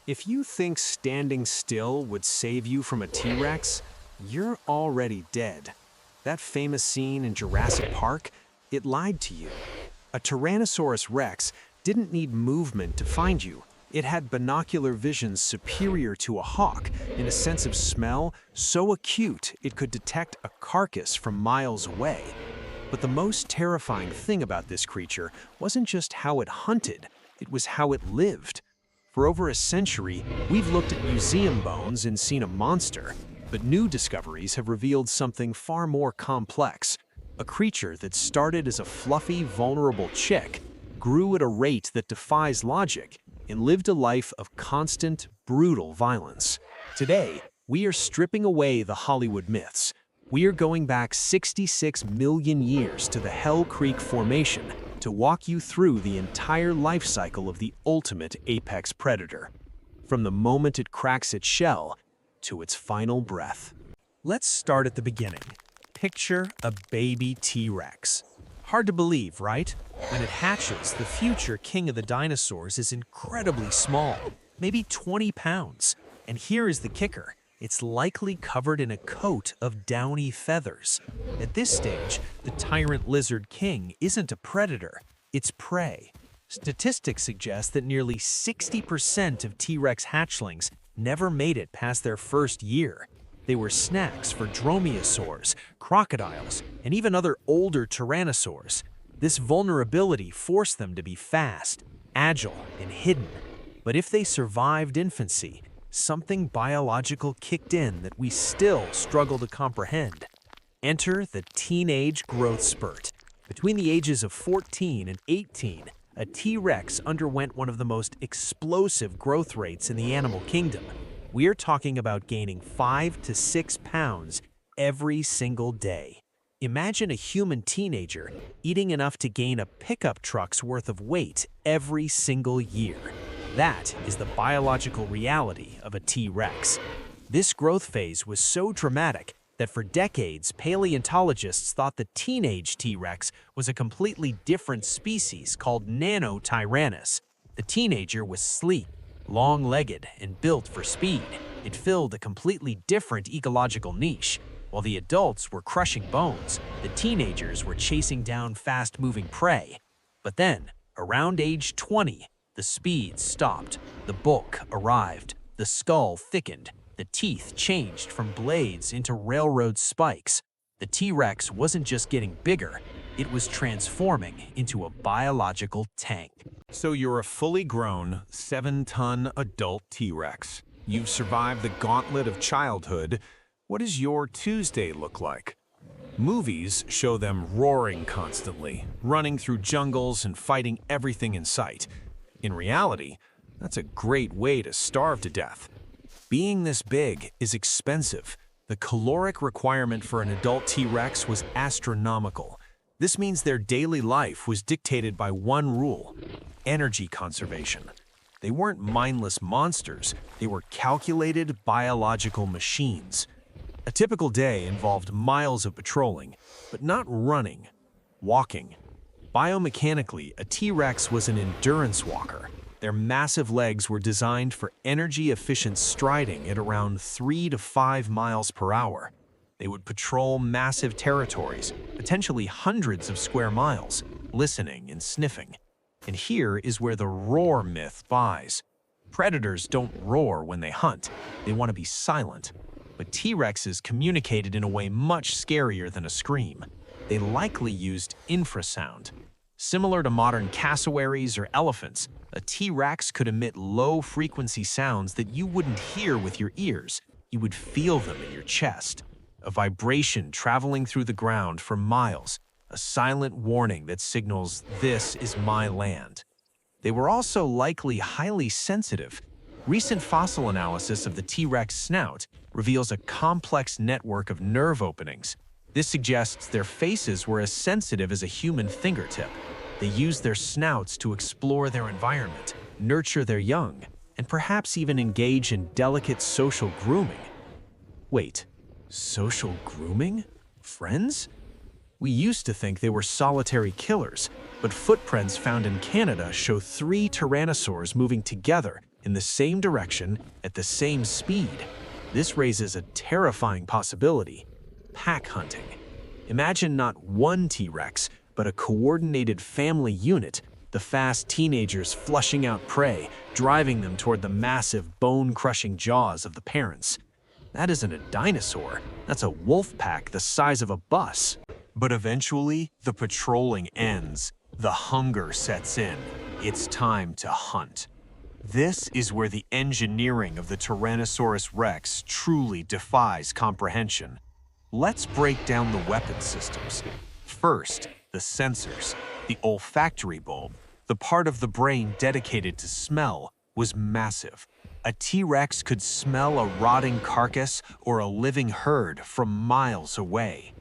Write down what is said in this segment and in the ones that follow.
If you think standing still would save you from a T-Rex, you're already dead. That famous scene in Jurassic Park, it lied to you. A Tyrannosaurus Rex didn't need movement to find you. It had binocular vision superior to a hawk and a sense of smell so acute it could detect a carcass from miles away. But the most terrifying thing about this creature wasn't just how it hunted, it was how it lived. For over a century, we've looked at museum bones and seen a monster, but new discoveries have revealed something far more complex. A creature that started as a fluffy, vulnerable chick, grew at a rate that defies logic, and lived a life of constant, brutal violence. Today, we are stripping away the Hollywood myths. We are going back 66 million years to the Hell Creek Formation to walk you through the entire life cycle of the ultimate apex predator, from the moment it cracks its shell to its final breath. Let's start at the beginning. Picture a baby T-Rex. Hard to believe, right? When it hatches, the future king of the dinosaurs is incredibly small, maybe 20 pounds. And here is the kicker. It's likely covered in a coat of downy feathers. At this stage, the tyrant lizard king isn't a predator, it's prey. Statistics suggest that nearly 60% of T-Rex hatchlings never made it past their first year. They were snacks for dromaeosaurs, crocodiles, and even other older tyrannosaurs. This vulnerability forced them to be fast, agile, and hidden. But if they survived infancy, something biological kicked in that we still struggle to comprehend. Enter the teenage growth spurt. Between the ages of 14 and 18, a T-Rex underwent one of the most explosive growth rates in the animal kingdom. We're talking about gaining 5 to 6 pounds every single day. Imagine a human teenager eating enough to gain a pickup truck's worth of weight every single year. That is the biological reality of a T-Rex. This growth phase was so dramatic that for decades, paleontologists thought the teenage T-Rex was a completely different species called Nano-Tyrannus. The teenager was sleek, long-legged, and built for speed. It filled a completely different ecological niche. While the adults were crushing bones, the teenagers were chasing down fast-moving prey. But then, around age 20, the speed stopped, the bulk arrived, the skull thickened, the teeth changed from blades into railroad spikes. The T-Rex wasn't just getting bigger, it was transforming into a biological tank. So you're a fully grown, 7-ton adult T-Rex. You've survived the gauntlet of childhood. What does your Tuesday look like? Movies show them roaring constantly, running through jungles and fighting everything in sight. In reality, that's a great way to starve to death. Being this big is expensive. The caloric requirement for an adult T-Rex was astronomical. This means their daily life was dictated by one rule: energy conservation. They weren't mindless monsters, they were calculated biological machines. A typical day involved miles of patrolling, but not running, walking. Biomechanically, a T-Rex was an endurance walker. Their massive legs were designed for energy-efficient striding at around 3 to 5 miles per hour. They would patrol massive territories, potentially hundreds of square miles, listening and sniffing. And here is where the roar myth lies. Predators don't roar when they hunt. They want to be silent. But T-Rexes communicated in a way much scarier than a scream. They likely used infrasound. Similar to modern cassowaries or elephants, a T-Rex could emit low-frequency sounds that you wouldn't hear with your ears. You would feel them in your chest. A vibration traveling through the ground for miles, a silent warning that signals, "This is my land." They were also likely highly sensitive. Recent fossil analysis of the T-Rex snout reveals a complex network of nerve openings. This suggests their faces were as sensitive as a human fingertip. They used their snouts to explore their environment, nurture their young, and perhaps even engage in delicate social grooming. Wait, social grooming? Friends? We used to think they were solitary killers, but footprints found in Canada show 3 tyrannosaurs moving together in the same direction at the same speed. This raises a terrifying possibility: pack hunting. Imagine not one T-Rex, but a coordinated family unit, the fast teenagers flushing out prey, driving them toward the massive bone-crushing jaws of the parents. That isn't a dinosaur, that's a wolf pack the size of a bus. But eventually, the patrolling ends. The hunger sets in. It's time to hunt. This is where the engineering of the Tyrannosaurus Rex truly defies comprehension. Let's break down the weapon systems. First, the sensors. The olfactory bulb, the part of the brain dedicated to smell, was massive. A T-Rex could smell a rotting carcass or a living herd from miles away.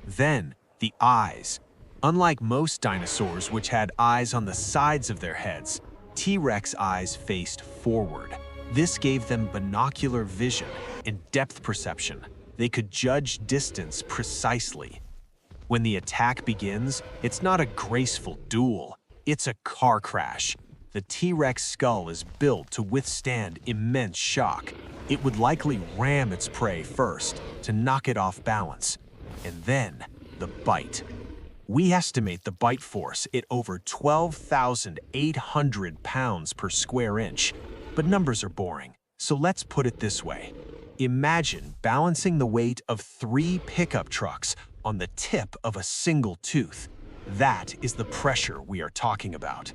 Then, the eyes. Unlike most dinosaurs, which had eyes on the sides of their heads, T-Rex eyes faced forward. This gave them binocular vision and depth perception. They could judge distance precisely. When the attack begins, it's not a graceful duel, it's a car crash. The T-Rex skull is built to withstand immense shock. It would likely ram its prey first to knock it off balance. And then, the bite. We estimate the bite force at over 12,800 pounds per square inch. But numbers are boring, so let's put it this way. Imagine balancing the weight of 3 pickup trucks on the tip of a single tooth. That is the pressure we are talking about.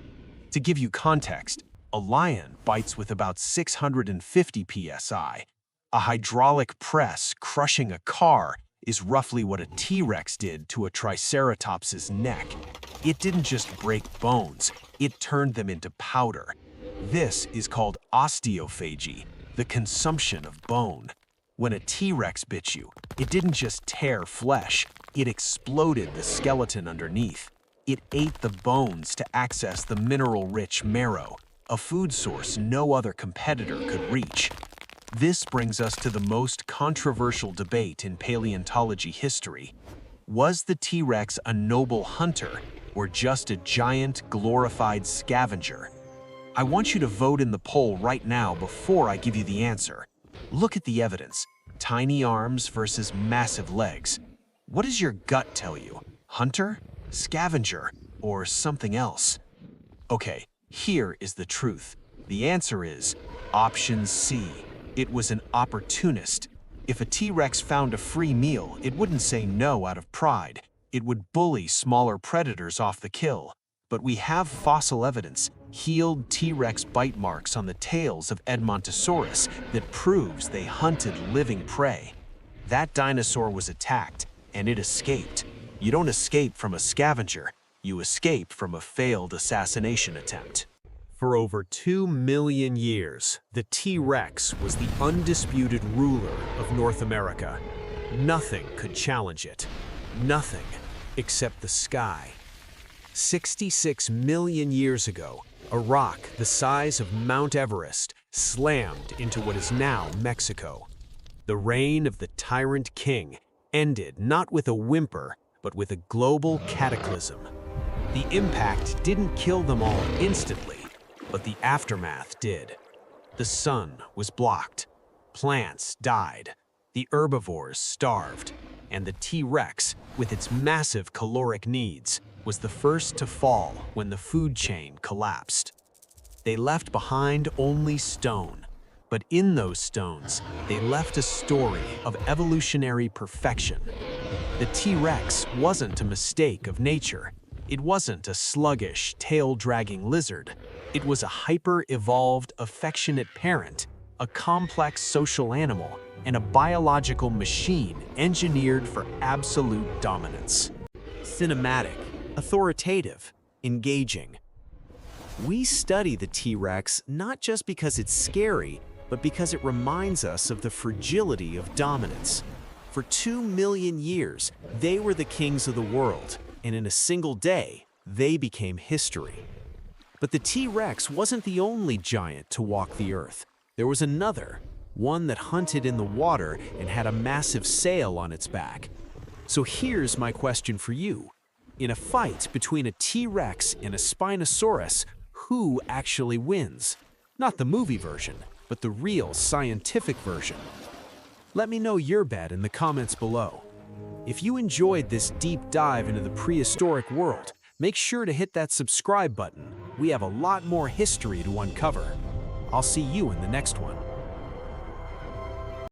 To give you context, a lion bites with about 650 psi. A hydraulic press crushing a car is roughly what a T-Rex did to a Triceratops's neck. It didn't just break bones, it turned them into powder. This is called osteophagy, the consumption of bone. When a T-Rex bit you, it didn't just tear flesh, it exploded the skeleton underneath. It ate the bones to access the mineral-rich marrow, a food source no other competitor could reach. This brings us to the most controversial debate in paleontology history. Was the T-Rex a noble hunter or just a giant, glorified scavenger? I want you to vote in the poll right now before I give you the answer. Look at the evidence. Tiny arms versus massive legs. What does your gut tell you? Hunter, scavenger, or something else? Okay, here is the truth. The answer is option C. It was an opportunist. If a T-Rex found a free meal, it wouldn't say no out of pride. It would bully smaller predators off the kill. But we have fossil evidence, healed T-Rex bite marks on the tails of Edmontosaurus that proves they hunted living prey. That dinosaur was attacked, and it escaped. You don't escape from a scavenger, you escape from a failed assassination attempt. For over 2 million years, the T-Rex was the undisputed ruler of North America. Nothing could challenge it. Nothing except the sky. 66 million years ago, a rock the size of Mount Everest slammed into what is now Mexico. The reign of the tyrant king ended not with a whimper, but with a global cataclysm. The impact didn't kill them all instantly, but the aftermath did. The sun was blocked, plants died, the herbivores starved, and the T-Rex, with its massive caloric needs, was the first to fall when the food chain collapsed. They left behind only stone, but in those stones, they left a story of evolutionary perfection. The T-Rex wasn't a mistake of nature. It wasn't a sluggish, tail-dragging lizard. It was a hyper-evolved, affectionate parent, a complex social animal, and a biological machine engineered for absolute dominance. Cinematic, authoritative, engaging. We study the T-Rex not just because it's scary, but because it reminds us of the fragility of dominance. For 2 million years, they were the kings of the world, and in a single day, they became history. But the T-Rex wasn't the only giant to walk the earth. There was another, one that hunted in the water and had a massive sail on its back. So here's my question for you. In a fight between a T-Rex and a Spinosaurus, who actually wins? Not the movie version, but the real scientific version. Let me know your bet in the comments below. If you enjoyed this deep dive into the prehistoric world, make sure to hit that subscribe button. We have a lot more history to uncover. I'll see you in the next one.